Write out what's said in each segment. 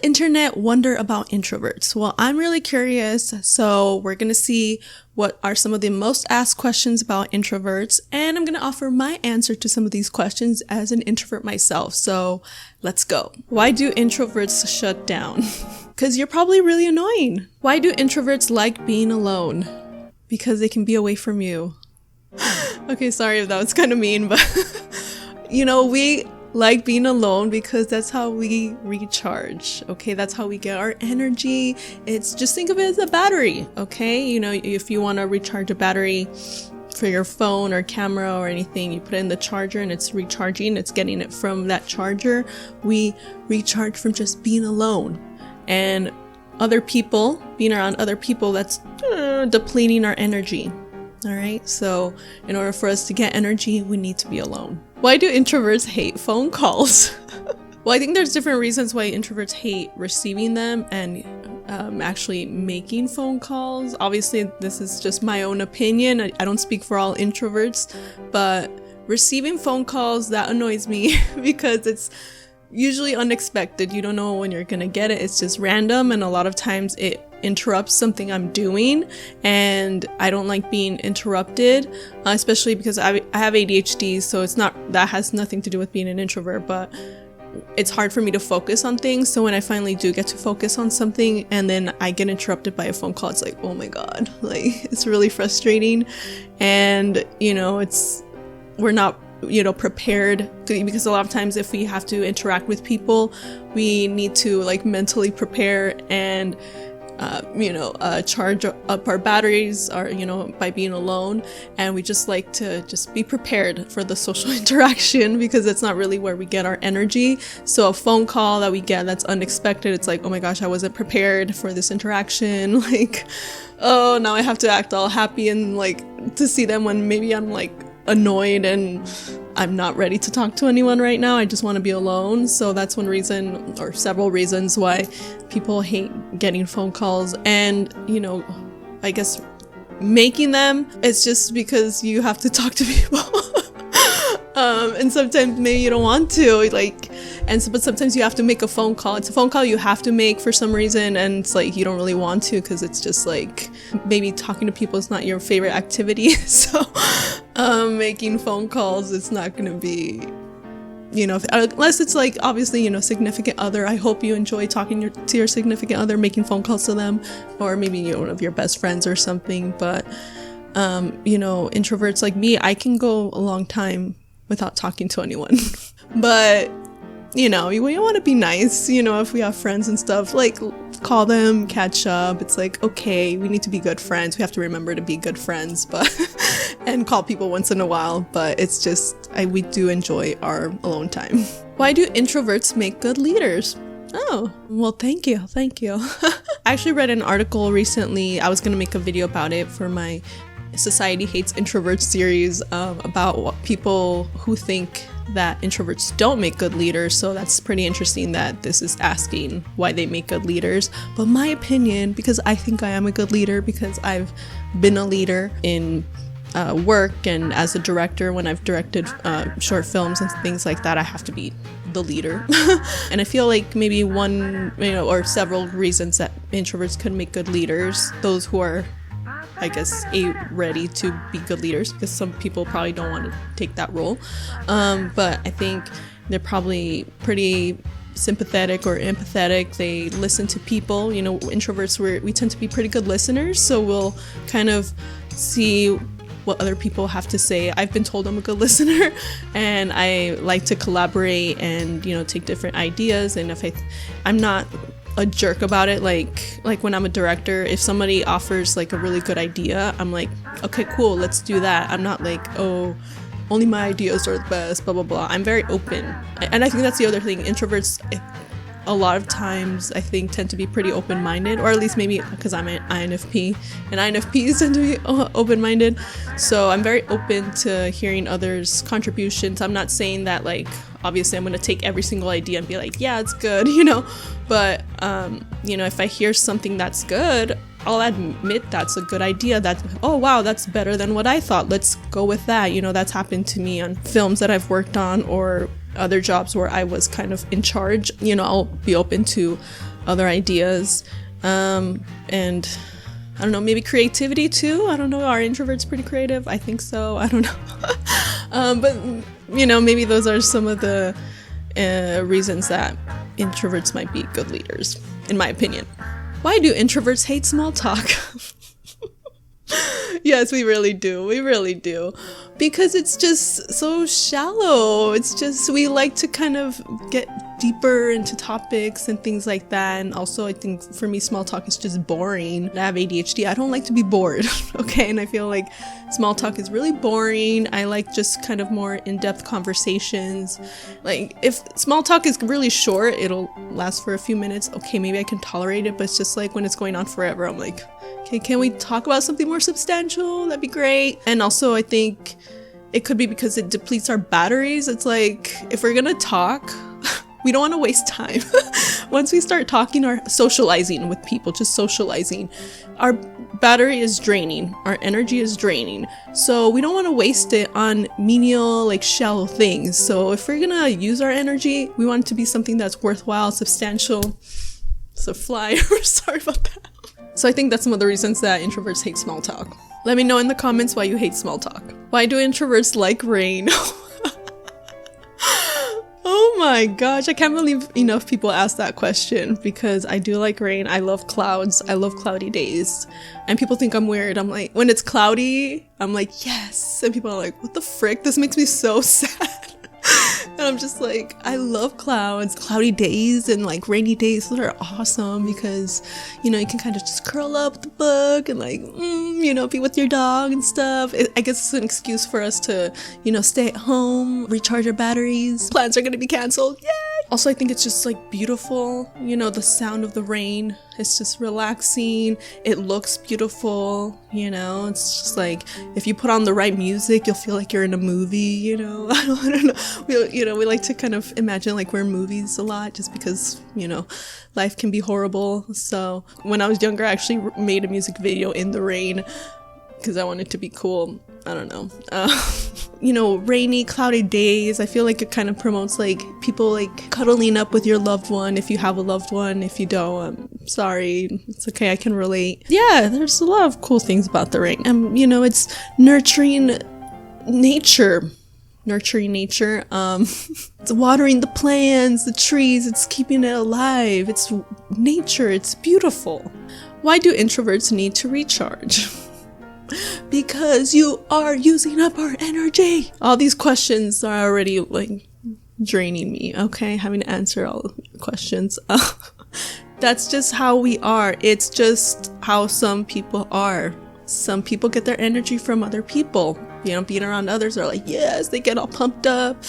the internet wonder about introverts? Well, I'm really curious, so we're going to see what are some of the most asked questions about introverts, and I'm going to offer my answer to some of these questions as an introvert myself. So let's go. Why do introverts shut down? Because you're probably really annoying. Why do introverts like being alone? Because they can be away from you. Okay, sorry if that was kind of mean, but we like being alone because that's how we recharge. Okay, that's how we get our energy. It's just think of it as a battery. Okay, if you want to recharge a battery for your phone or camera or anything, you put it in the charger and it's recharging. It's getting it from that charger. We recharge from just being alone, and other people, being around other people, that's depleting our energy. All right, so in order for us to get energy, we need to be alone. Why do introverts hate phone calls? Well, I think there's different reasons why introverts hate receiving them and actually making phone calls. Obviously, this is just my own opinion. I don't speak for all introverts, but receiving phone calls, that annoys me because it's usually unexpected. You don't know when you're gonna get it. It's just random, and a lot of times it interrupts something I'm doing, and I don't like being interrupted, especially because I have ADHD, so that has nothing to do with being an introvert, but it's hard for me to focus on things. So when I finally do get to focus on something and then I get interrupted by a phone call, it's like, oh my god, like it's really frustrating. And we're not prepared, because a lot of times if we have to interact with people, we need to like mentally prepare and charge up our batteries by being alone, and we just like to just be prepared for the social interaction because it's not really where we get our energy. So a phone call that we get that's unexpected, it's like, oh my gosh, I wasn't prepared for this interaction. Like, oh, now I have to act all happy and like to see them when maybe I'm like annoyed and I'm not ready to talk to anyone right now. I just want to be alone. So that's one reason, or several reasons, why people hate getting phone calls. And I guess making them, it's just because you have to talk to people. And sometimes maybe you don't want to, but sometimes you have to make a phone call. It's a phone call you have to make for some reason, and it's like you don't really want to because it's just like maybe talking to people is not your favorite activity. So making phone calls, it's not going to be, unless it's like obviously, significant other. I hope you enjoy talking to your significant other, making phone calls to them, or maybe one of your best friends or something. But introverts like me, I can go a long time without talking to anyone. But we want to be nice, if we have friends and stuff, like call them, catch up. It's like, okay, we need to be good friends. We have to remember to be good friends, but and call people once in a while. But it's just, we do enjoy our alone time. Why do introverts make good leaders? Oh, well, thank you. I actually read an article recently. I was going to make a video about it for my Society Hates Introverts series, about what people who think that introverts don't make good leaders. So that's pretty interesting that this is asking why they make good leaders. But my opinion, because I think I am a good leader, because I've been a leader in work and as a director, when I've directed short films and things like that, I have to be the leader. And I feel like maybe one, or several reasons that introverts could make good leaders, those who are, I guess, ready to be good leaders, because some people probably don't want to take that role. But I think they're probably pretty sympathetic or empathetic. They listen to people. Introverts, we tend to be pretty good listeners, so we'll kind of see what other people have to say. I've been told I'm a good listener, and I like to collaborate and take different ideas. And if I'm not a jerk about it, like when I'm a director, if somebody offers like a really good idea, I'm like, okay, cool, let's do that. I'm not like, oh, only my ideas are the best, blah blah blah. I'm very open, and I think that's the other thing. Introverts, a lot of times, I think, tend to be pretty open-minded, or at least maybe because I'm an INFP, and INFPs tend to be open-minded. So I'm very open to hearing others' contributions. I'm not saying that like, obviously I'm going to take every single idea and be like, yeah, it's good, but if I hear something that's good, I'll admit that's a good idea. That, oh wow, that's better than what I thought. Let's go with that. That's happened to me on films that I've worked on, or other jobs where I was kind of in charge. I'll be open to other ideas. And I don't know, maybe creativity too. I don't know. Are introverts pretty creative? I think so. I don't know. But, you know, maybe those are some of the reasons that introverts might be good leaders, in my opinion. Why do introverts hate small talk? Yes, we really do. We really do. Because it's just so shallow. It's just, we like to kind of get deeper into topics and things like that. And also, I think for me, small talk is just boring. I have ADHD. I don't like to be bored. Okay. And I feel like small talk is really boring. I like just kind of more in-depth conversations. Like, if small talk is really short, it'll last for a few minutes. Okay, maybe I can tolerate it. But it's just like when it's going on forever, I'm like, okay, can we talk about something more substantial? That'd be great. And also, I think it could be because it depletes our batteries. It's like, if we're gonna talk, we don't want to waste time. Once we start talking or socializing with people, just socializing, our battery is draining. Our energy is draining. So we don't want to waste it on menial, like shallow things. So if we're going to use our energy, we want it to be something that's worthwhile, substantial. It's a flyer. Sorry about that. So I think that's some of the reasons that introverts hate small talk. Let me know in the comments why you hate small talk. Why do introverts like rain? Oh my gosh, I can't believe enough people ask that question, because I do like rain. I love clouds. I love cloudy days. And people think I'm weird. I'm like, when it's cloudy, I'm like, yes. And people are like, what the frick? This makes me so sad. And I'm just like, I love clouds, cloudy days, and like rainy days. Those are awesome because, you know, you can kind of just curl up with the book and like, you know, be with your dog and stuff. I guess it's an excuse for us to, you know, stay at home, recharge our batteries. Plans are going to be canceled. Yay! Also, I think it's just like beautiful. You know, the sound of the rain. It's just relaxing. It looks beautiful. You know, it's just like if you put on the right music, you'll feel like you're in a movie. You know, I don't know. We like to kind of imagine like we're in movies a lot, just because, you know, life can be horrible. So when I was younger, I actually made a music video in the rain because I wanted to be cool. I don't know. You know, rainy, cloudy days, I feel like it kind of promotes like people like cuddling up with your loved one if you have a loved one. If you don't, I'm sorry. It's okay, I can relate. Yeah, there's a lot of cool things about the rain. And, you know, it's nurturing nature. It's watering the plants, the trees, it's keeping it alive. It's nature, it's beautiful. Why do introverts need to recharge? Because you are using up our energy. All these questions are already like draining me, okay? Having to answer all of your questions. That's just how we are. It's just how some people are. Some people get their energy from other people. You know, being around others are like, yes, they get all pumped up.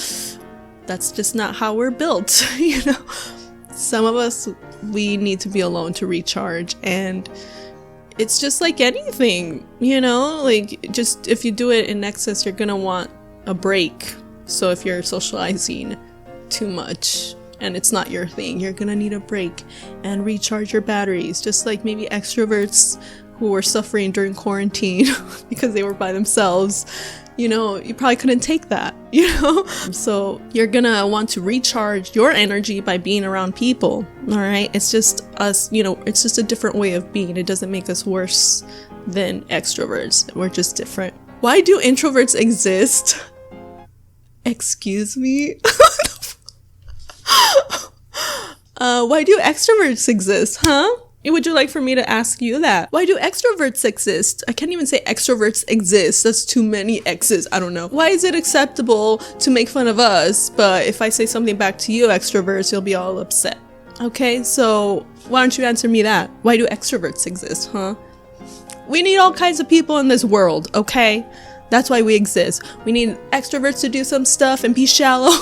That's just not how we're built, you know? Some of us, we need to be alone to recharge, and it's just like anything, you know? Like, just if you do it in excess, you're gonna want a break. So if you're socializing too much and it's not your thing, you're gonna need a break and recharge your batteries. Just like maybe extroverts who were suffering during quarantine because they were by themselves, you know, you probably couldn't take that, you know? So you're gonna want to recharge your energy by being around people, all right? It's just us, you know, it's just a different way of being. It doesn't make us worse than extroverts. We're just different. Why do introverts exist? Excuse me? Why do extroverts exist, huh? Would you like for me to ask you that? Why do extroverts exist? I can't even say extroverts exist. That's too many X's. I don't know. Why is it acceptable to make fun of us, but if I say something back to you, extroverts, you'll be all upset? Okay, so why don't you answer me that? Why do extroverts exist, huh? We need all kinds of people in this world, okay? That's why we exist. We need extroverts to do some stuff and be shallow.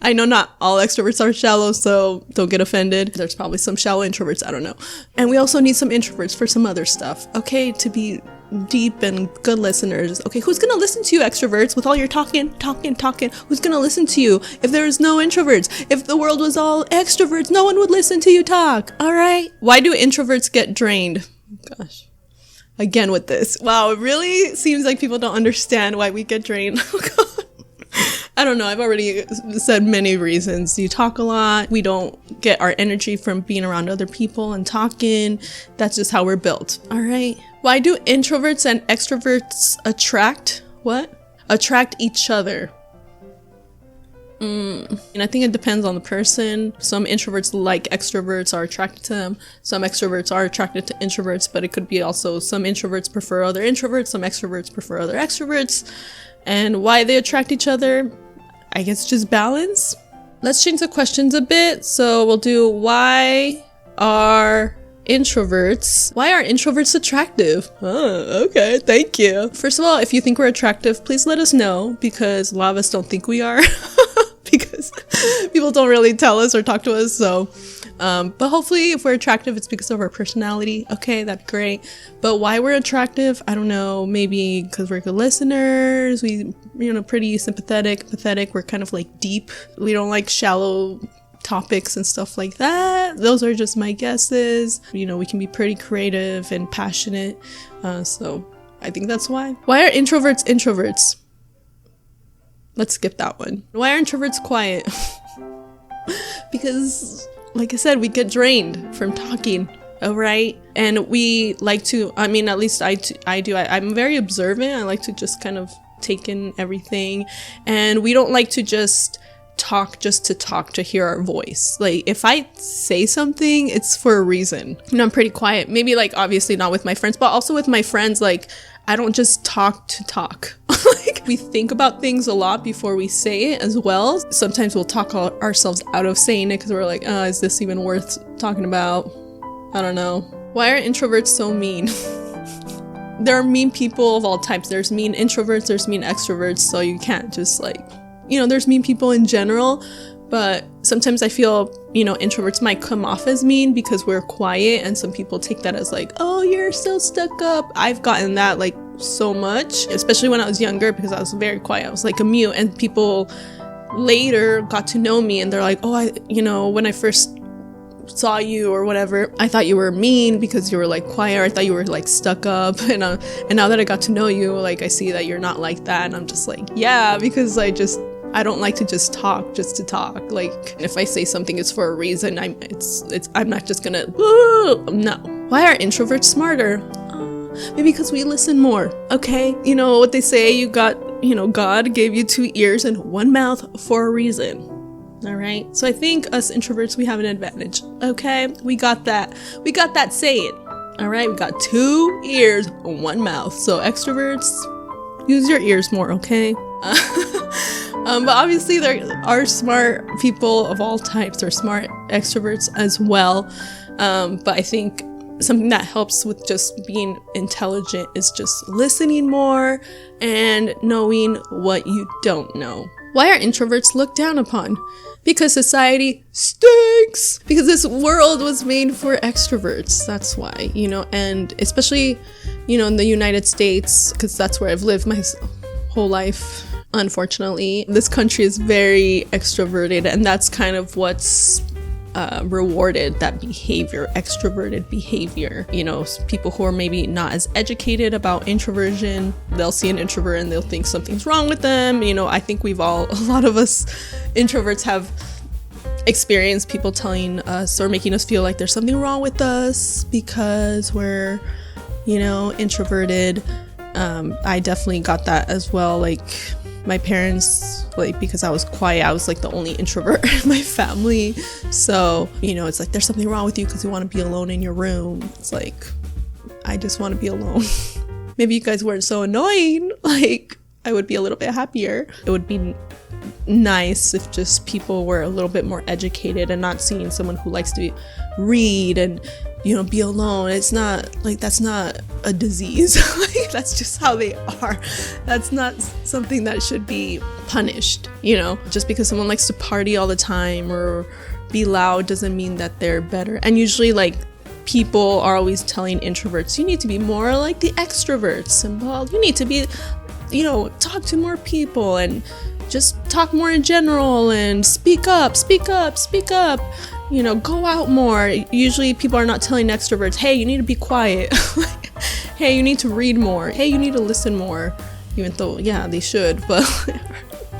I know not all extroverts are shallow, so don't get offended. There's probably some shallow introverts, I don't know. And we also need some introverts for some other stuff, okay? To be deep and good listeners. Okay, who's gonna listen to you, extroverts, with all your talking? Who's gonna listen to you if there is no introverts? If the world was all extroverts, no one would listen to you talk, all right? Why do introverts get drained? Gosh. Again with this. Wow, it really seems like people don't understand why we get drained. Oh, God. I don't know. I've already said many reasons. You talk a lot. We don't get our energy from being around other people and talking. That's just how we're built. All right. Why do introverts and extroverts attract each other? And I think it depends on the person. Some introverts like extroverts, are attracted to them. Some extroverts are attracted to introverts, but it could be also some introverts prefer other introverts, some extroverts prefer other extroverts. And why they attract each other, I guess just balance. Let's change the questions a bit. So we'll do why are introverts attractive? Oh, okay, thank you. First of all, if you think we're attractive, please let us know, because a lot of us don't think we are. Because people don't really tell us or talk to us. So but hopefully if we're attractive, it's because of our personality. Okay, that's great. But why we're attractive, I don't know. Maybe because we're good listeners. We, pretty sympathetic, pathetic. We're kind of like deep. We don't like shallow topics and stuff like that. Those are just my guesses. We can be pretty creative and passionate. So I think that's why. Why are introverts? Let's skip that one. Why are introverts quiet? Because, like I said, we get drained from talking, right? And we like to, at least I do. I'm very observant. I like to just kind of take in everything. And we don't like to just talk to hear our voice. Like, if I say something, it's for a reason. I'm pretty quiet. Maybe, like, obviously not with my friends, but also with my friends, like, I don't just talk to talk. Like, we think about things a lot before we say it as well. Sometimes we'll talk ourselves out of saying it because we're like, is this even worth talking about? I don't know. Why are introverts so mean? There are mean people of all types. There's mean introverts, there's mean extroverts, so you can't just there's mean people in general, but sometimes I feel, introverts might come off as mean because we're quiet, and some people take that as like, oh, you're so stuck up. I've gotten that like so much, especially when I was younger, because I was very quiet. I was like a mute, and people later got to know me and they're like, oh, when I first saw you or whatever, I thought you were mean because you were like quiet, or I thought you were like stuck up, and now that I got to know you, like, I see that you're not like that, and I'm just like, yeah, because I don't like to just talk just to talk. Like, if I say something, it's for a reason. I'm not just gonna, no. Why are introverts smarter? Maybe because we listen more, okay? You know what they say, God gave you 2 ears and 1 mouth for a reason. All right? So I think us introverts, we have an advantage, okay? We got that saying, all right? We got 2 ears and 1 mouth. So extroverts, use your ears more, okay? But obviously there are smart people of all types. There are smart extroverts as well. But I think something that helps with just being intelligent is just listening more and knowing what you don't know. Why are introverts looked down upon? Because society stinks. Because this world was made for extroverts. That's why, and especially, in the United States, because that's where I've lived my whole life. Unfortunately, this country is very extroverted, and that's kind of what's rewarded, that behavior, extroverted behavior. People who are maybe not as educated about introversion, they'll see an introvert and they'll think something's wrong with them. I think a lot of us introverts have experienced people telling us or making us feel like there's something wrong with us because we're, introverted. I definitely got that as well. Like, my parents, because I was quiet, I was like the only introvert in my family. So, it's like, there's something wrong with you because you want to be alone in your room. It's like, I just want to be alone. Maybe you guys weren't so annoying. Like, I would be a little bit happier. It would be nice if just people were a little bit more educated and not seeing someone who likes to read and be alone. It's not like, that's not a disease. Like, that's just how they are. That's not something that should be punished. Just because someone likes to party all the time or be loud doesn't mean that they're better. And usually, like, people are always telling introverts, you need to be more like the extroverts, and well, you need to be, talk to more people and just talk more in general and speak up, go out more. Usually people are not telling extroverts, hey, you need to be quiet. Hey, you need to read more. Hey, you need to listen more. Even though, yeah, they should, but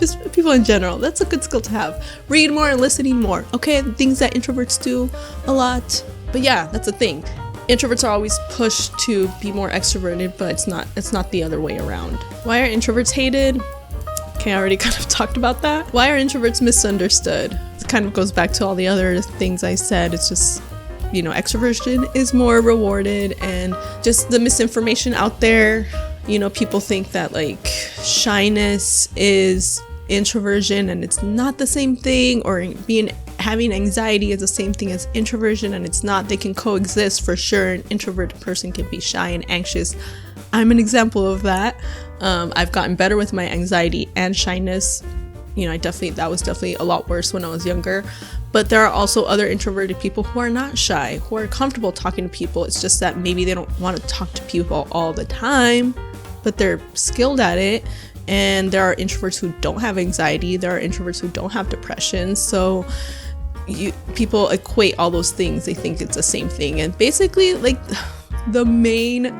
just people in general. That's a good skill to have. Read more and listening more. Okay, things that introverts do a lot. But yeah, that's a thing. Introverts are always pushed to be more extroverted, but it's not the other way around. Why are introverts hated? Okay, I already kind of talked about that. Why are introverts misunderstood? It kind of goes back to all the other things I said. It's just, extroversion is more rewarded, and just the misinformation out there. People think that like shyness is introversion and it's not the same thing, or having anxiety is the same thing as introversion, and it's not. They can coexist for sure. An introverted person can be shy and anxious. I'm an example of that. I've gotten better with my anxiety and shyness. That was definitely a lot worse when I was younger. But there are also other introverted people who are not shy, who are comfortable talking to people. It's just that maybe they don't want to talk to people all the time, but they're skilled at it. And there are introverts who don't have anxiety. There are introverts who don't have depression. So people equate all those things. They think it's the same thing. And basically, like, the main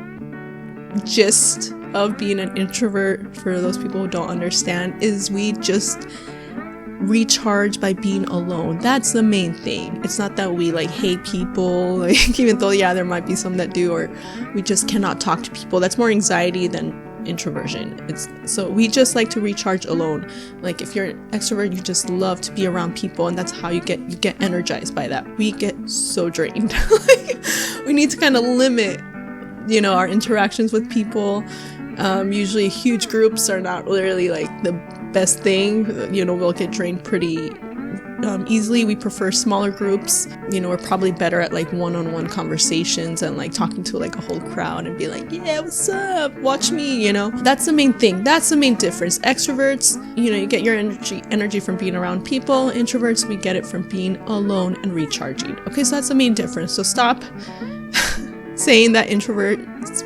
gist of being an introvert, for those people who don't understand, is we just recharge by being alone. That's the main thing. It's not that we like hate people, like, even though there might be some that do, or we just cannot talk to people. That's more anxiety than introversion. So we just like to recharge alone. Like, if you're an extrovert, you just love to be around people, and that's how you get energized by that. We get so drained. We need to kind of limit our interactions with people. Usually huge groups are not really like the best thing. We'll get drained pretty easily. We prefer smaller groups. We're probably better at like one-on-one conversations and like talking to like a whole crowd and be like, yeah, what's up? Watch me, That's the main thing. That's the main difference. Extroverts, you get your energy from being around people. Introverts, we get it from being alone and recharging. Okay, so that's the main difference. So stop saying that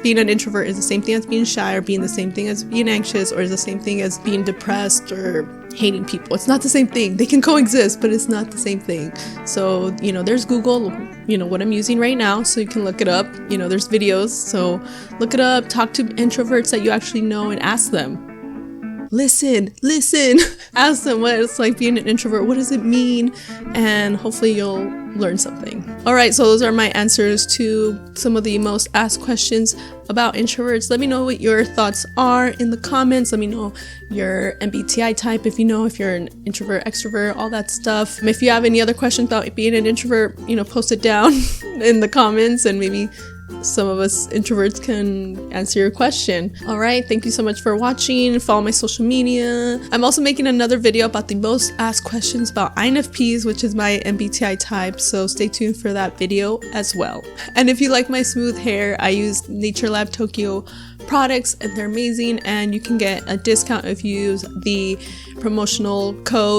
being an introvert is the same thing as being shy, or being the same thing as being anxious, or is the same thing as being depressed or hating people. It's not the same thing. They can coexist, but it's not the same thing. So, there's Google, what I'm using right now, so you can look it up. There's videos, so look it up, talk to introverts that you actually know, and ask them. Listen, ask them what it's like being an introvert. What does it mean? And hopefully you'll learn something. All right, so those are my answers to some of the most asked questions about introverts. Let me know what your thoughts are in the comments. Let me know your MBTI type, if you're an introvert, extrovert, all that stuff. If you have any other questions about being an introvert, post it down in the comments, and maybe some of us introverts can answer your question. All right, thank you so much for watching. Follow my social media. I'm also making another video about the most asked questions about INFPs, which is my MBTI type, so stay tuned for that video as well. And if you like my smooth hair, I use Nature Lab Tokyo products, and they're amazing, and you can get a discount if you use the promotional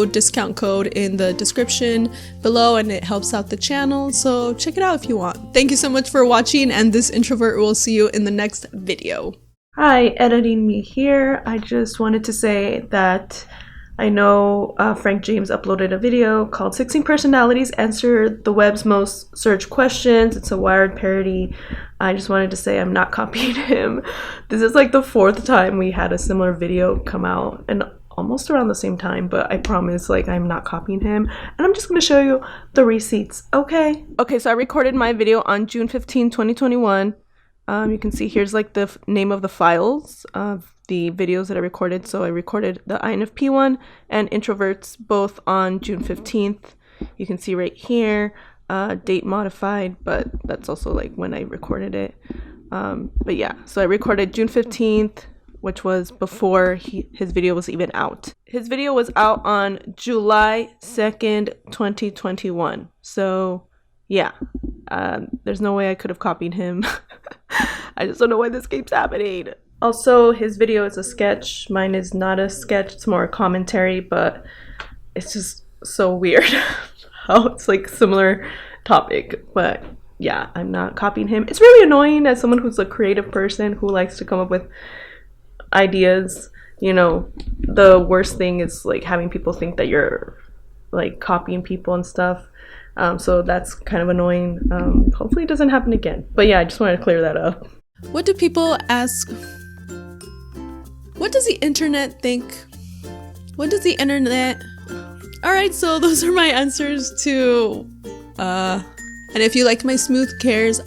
discount code in the description below, and it helps out the channel, so check it out if you want. Thank you so much for watching, and this introvert will see you in the next video. Hi, editing me here. I just wanted to say that I know Frank James uploaded a video called 16 Personalities Answer the Web's Most Searched Questions. It's a Wired parody. I just wanted to say I'm not copying him. This is like the 4th time we had a similar video come out, and almost around the same time, but I promise, like, I'm not copying him. And I'm just going to show you the receipts, okay? Okay, so I recorded my video on June 15, 2021. You can see here's like the name of the files of the videos that I recorded. So I recorded the INFP one and Introverts both on June 15th. You can see right here, date modified, but that's also like when I recorded it. But yeah, so I recorded June 15th, which was before his video was even out. His video was out on July 2nd, 2021. So yeah, there's no way I could have copied him. I just don't know why this keeps happening. Also, his video is a sketch. Mine is not a sketch. It's more a commentary, but it's just so weird how it's like similar topic. But yeah, I'm not copying him. It's really annoying as someone who's a creative person who likes to come up with ideas. The worst thing is like having people think that you're like copying people and stuff. So that's kind of annoying. Hopefully it doesn't happen again. But yeah, I just wanted to clear that up. What do people ask? What does the internet think What does the internet... Alright, so those are my answers to... And if you liked my smooth cares,